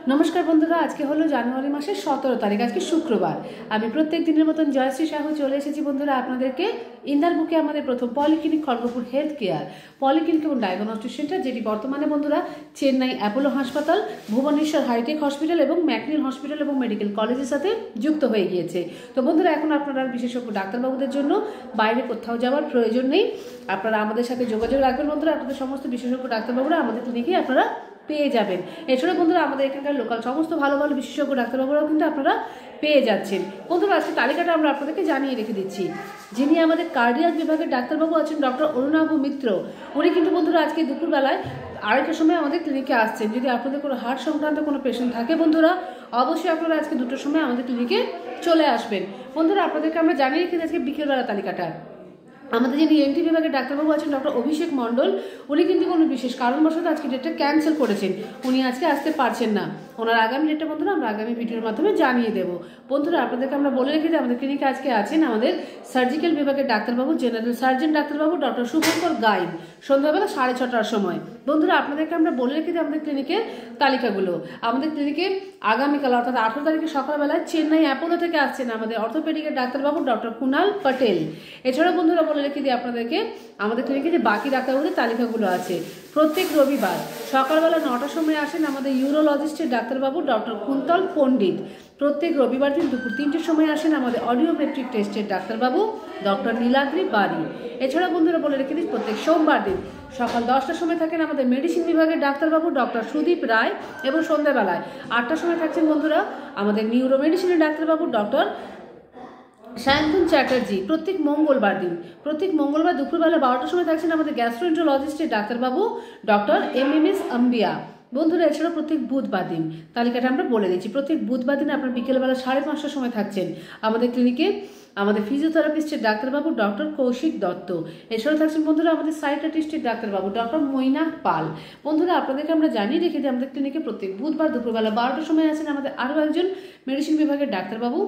नमस्कार बंधुरा आज के हलो जानुआरी मासेर 17 तारीख आज के शुक्रवार आमी प्रत्येक दिनेर मतन जयश्री साहू चले एसेछि बंधुरा आपनादेरके इंदार बुके आमादेर प्रथम polyclinic Kharagpur health care polyclinic एबं डायगनस्टिक सेंटर जेटी बर्तमाने बंधुरा चेन्नई अपोलो हासपाताल भुवनेश्वर हाईटेक हस्पिटाल एबं मैकनिल हस्पिटाल एबं मेडिकल कलेजेर साथे जुक्त हये गियेछे। तो बंधुरा एखन आपनारा विशेषज्ञ डाक्तारबाबुदेर जोन्नो बाइरे कोथाओ जाওয়ার प्रयोजन नेই, आपनारा आमादेर साथे जोगाजोग राखবেন बंधुरा। आपनाদের समस्त विशेषज्ञ डाक्तारबाबुरा आमाদের क्लिनिके आपनाরা পেয়ে যাবেন। এছাড়া বন্ধুরা আমাদের এখানকার লোকাল সমস্ত ভালো ভালো বিশেষজ্ঞ ডাক্তারবাবুরাও কিন্তু আপনারা পেয়ে যাচ্ছেন। বন্ধুরা আজকে তালিকাটা আমরা আপনাদেরকে জানিয়ে রেখে দিচ্ছি। যিনি আমাদের কার্ডিয়াক বিভাগের ডাক্তারবাবু আছেন ডক্টর অরুণাভ মিত্র, উনি কিন্তু বন্ধুরা আজকে দুপুরবেলায় 2টার সময় আমাদের ক্লিনিকে আসছেন। যদি আপনাদের কোনো হার্ট সংক্রান্ত কোনো পেশেন্ট থাকে বন্ধুরা অবশ্যই আপনারা আজকে 2টার সময় আমাদের ক্লিনিকে চলে আসবেন। বন্ধুরা আপনাদেরকে আমরা জানিয়ে রেখে দিচ্ছি আজকে বিকেলবেলা তালিকাটা। আমাদের যিনি এনটি বিভাগের ডাক্তারবাবু আছেন ডক্টর অভিষেক মণ্ডল, উনি কিন্তু কোনো বিশেষ কারণবশত আজকে ডেটটা ক্যান্সেল করেছেন, উনি আজকে আসতে পারছেন না। ওনার আগামী ডেটটা বন্ধুরা আমরা আগামী ভিডিওর মাধ্যমে জানিয়ে দেব। বন্ধুরা আপনাদেরকে আমরা বলে রেখে দিই আমাদের ক্লিনিকে আজকে আছেন আমাদের সার্জিক্যাল বিভাগের ডাক্তারবাবু জেনারেল সার্জন ডাক্তারবাবু ডক্টর শুভঙ্কর গাইন সন্ধ্যাবেলা 6:30টার সময়। বন্ধুরা আপনাদেরকে আমরা বলে রেখে দিই আমাদের ক্লিনিকের তালিকাগুলো। আমাদের ক্লিনিকে আগামীকাল অর্থাৎ 18 তারিখে সকালবেলায় চেন্নাই অ্যাপোলো থেকে আসছেন আমাদের অর্থোপেডিকের ডাক্তারবাবু ডক্টর কুনাল পটেল। এছাড়াও বন্ধুরা বলে রেখে দিই আপনাদেরকে আমাদের ক্লিনিকে যে বাকি ডাক্তারবাবুদের তালিকাগুলো আছে। প্রত্যেক রবিবার সকালবেলা 9টার সময় আসেন আমাদের ইউরোলজিস্টের ডাক্তারবাবু ডক্টর কুন্তল পণ্ডিত। প্রত্যেক রবিবার দিন দুপুর 3টের সময় আসেন আমাদের অডিওমেট্রিক টেস্টের ডাক্তারবাবু ডক্টর নীলাদ্রি বাড়ি। এছাড়া বন্ধুরা বলে রেখে দিই প্রত্যেক সোমবার দিন সকাল 10টার সময় থাকেন আমাদের মেডিসিন বিভাগের ডাক্তারবাবু ডক্টর সুদীপ রায় এবং সন্ধ্যাবেলায় 8টার সময় থাকছেন বন্ধুরা আমাদের নিউরো মেডিসিনের ডাক্তারবাবু ডক্টর সায়ন্তন চ্যাটার্জি। প্রত্যেক মঙ্গলবার দুপুরবেলা 12টার সময় থাকছেন আমাদের গ্যাস্ট্রোএন্টারোলজিস্টের ডাক্তারবাবু ডক্টর এমএমএস আম্বিয়া। বন্ধুরা এছাড়াও প্রত্যেক বুধবার দিন তালিকাটা আমরা বলে দিচ্ছি। প্রত্যেক বুধবার দিন আপনার বিকেলবেলা 5:30টার সময় থাকছেন আমাদের ক্লিনিকে আমাদের ফিজিওথেরাপিস্টের ডাক্তারবাবু ডক্টর কৌশিক দত্ত। এছাড়াও থাকছেন বন্ধুরা আমাদের সাইকিয়াট্রিস্টের ডাক্তারবাবু ডক্টর মৈনাক পাল। বন্ধুরা আপনাদেরকে আমরা জানিয়ে রেখে দিই আমাদের ক্লিনিকে প্রত্যেক বুধবার দুপুরবেলা 12টার সময় আছেন আমাদের আরও একজন মেডিসিন বিভাগের ডাক্তারবাবু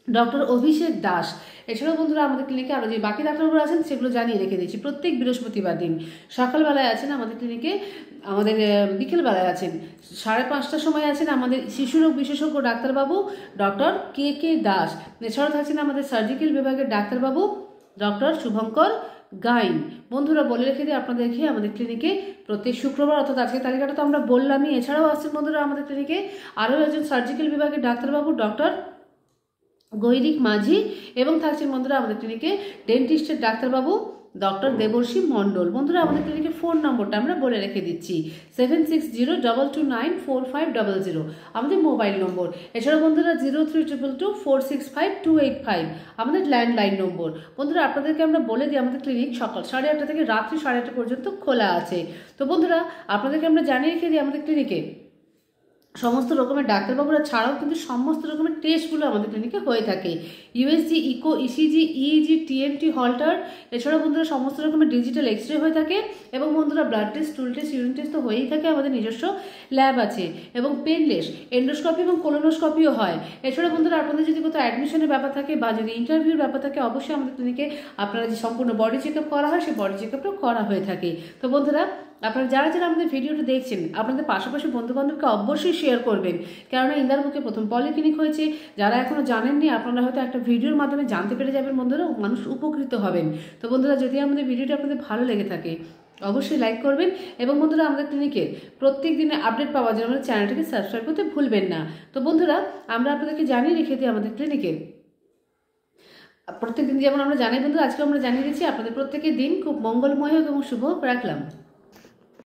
ডক্টর অভিষেক দাস। এছাড়াও বন্ধুরা আমাদের ক্লিনিকে আরও যে বাকি ডাক্তারবাবুরা আছেন সেগুলো জানিয়ে রেখে দিচ্ছি। প্রত্যেক বৃহস্পতিবার দিন সকালবেলায় আছেন আমাদের ক্লিনিকে আমাদের বিকেলবেলায় আছেন 5:30টার সময় আছেন আমাদের শিশুরোগ বিশেষজ্ঞ ডাক্তারবাবু ডক্টর কে কে দাস। এছাড়াও থাকছেন আমাদের সার্জিক্যাল বিভাগের ডাক্তারবাবু ডক্টর শুভঙ্কর গাইন। বন্ধুরা বলে রেখে দিই আপনাদেরকে আমাদের ক্লিনিকে প্রত্যেক শুক্রবার অর্থাৎ আজকের তালিকাটা তো আমরা বললামই। এছাড়াও আসছেন বন্ধুরা আমাদের ক্লিনিকে আরও একজন সার্জিক্যাল বিভাগের ডাক্তারবাবু ডক্টর গৈরিক মাঝি এবং থাকছেন বন্ধুরা আমাদের ক্লিনিকে ডেন্টিস্টের ডাক্তারবাবু ডক্টর দেবর্ষী মণ্ডল। বন্ধুরা আমাদের ক্লিনিকের ফোন নম্বরটা আমরা বলে রেখে দিচ্ছি 7602294500 আমাদের মোবাইল নম্বর। এছাড়া বন্ধুরা 0322465285 আমাদের ল্যান্ডলাইন নম্বর। বন্ধুরা আপনাদেরকে আমরা বলে দিই আমাদের ক্লিনিক সকাল 8:30 থেকে রাত্রি 8:30 পর্যন্ত খোলা আছে। তো বন্ধুরা আপনাদেরকে আমরা জানিয়ে রেখে দিই আমাদের ক্লিনিকে সমস্ত রকমের ডাক্তারবাবুরা ছাড়াও কিন্তু সমস্ত রকমের টেস্টগুলো আমাদের ক্লিনিকে হয়ে থাকে। USG, echo, ECG, EEG, TMT, Holter. এছাড়াও বন্ধুরা সমস্ত রকমের ডিজিটাল এক্সরে হয়ে থাকে এবং বন্ধুরা blood test, স্টুল test, urine test তো হয়েই থাকে। আমাদের নিজস্ব ল্যাব আছে এবং পেনলেস এন্ডোস্কপি এবং কোলোনোস্কপিও হয়। এছাড়া বন্ধুরা আপনাদের যদি কোথাও অ্যাডমিশনের ব্যাপার থাকে বা যদি ইন্টারভিউর ব্যাপার থাকে অবশ্যই আমাদের ক্লিনিকে আপনারা যে সম্পূর্ণ বডি চেক আপ করা হয় সেই বডি চেক আপটাও করা হয়ে থাকে। তো বন্ধুরা আপনারা যারা যারা আমাদের ভিডিওটা দেখছেন আপনাদের পাশাপাশি বন্ধুবান্ধবকে অবশ্যই শেয়ার করবেন, কেননা ইন্দার বুকে প্রথম পলিক্লিনিক হয়েছে। যারা এখনও জানেননি আপনারা হয়তো একটা ভিডিওর মাধ্যমে জানতে পেরে যাবেন বন্ধুরা, মানুষ উপকৃত হবেন। তো বন্ধুরা যদি আমাদের ভিডিওটা আপনাদের ভালো লেগে থাকে অবশ্যই লাইক করবেন এবং বন্ধুরা আমাদের ক্লিনিকের প্রত্যেক দিনে আপডেট পাওয়ার জন্য আমাদের চ্যানেলটাকে সাবস্ক্রাইব করতে ভুলবেন না। তো বন্ধুরা আমরা আপনাদেরকে জানিয়ে রেখে দিই আমাদের ক্লিনিকের প্রত্যেক দিন যেমন আমরা জানাই বন্ধুরা আজকে আমরা জানিয়ে দিচ্ছি আপনাদের প্রত্যেকের দিন খুব মঙ্গলময় হোক এবং শুভ হোক। রাখলাম।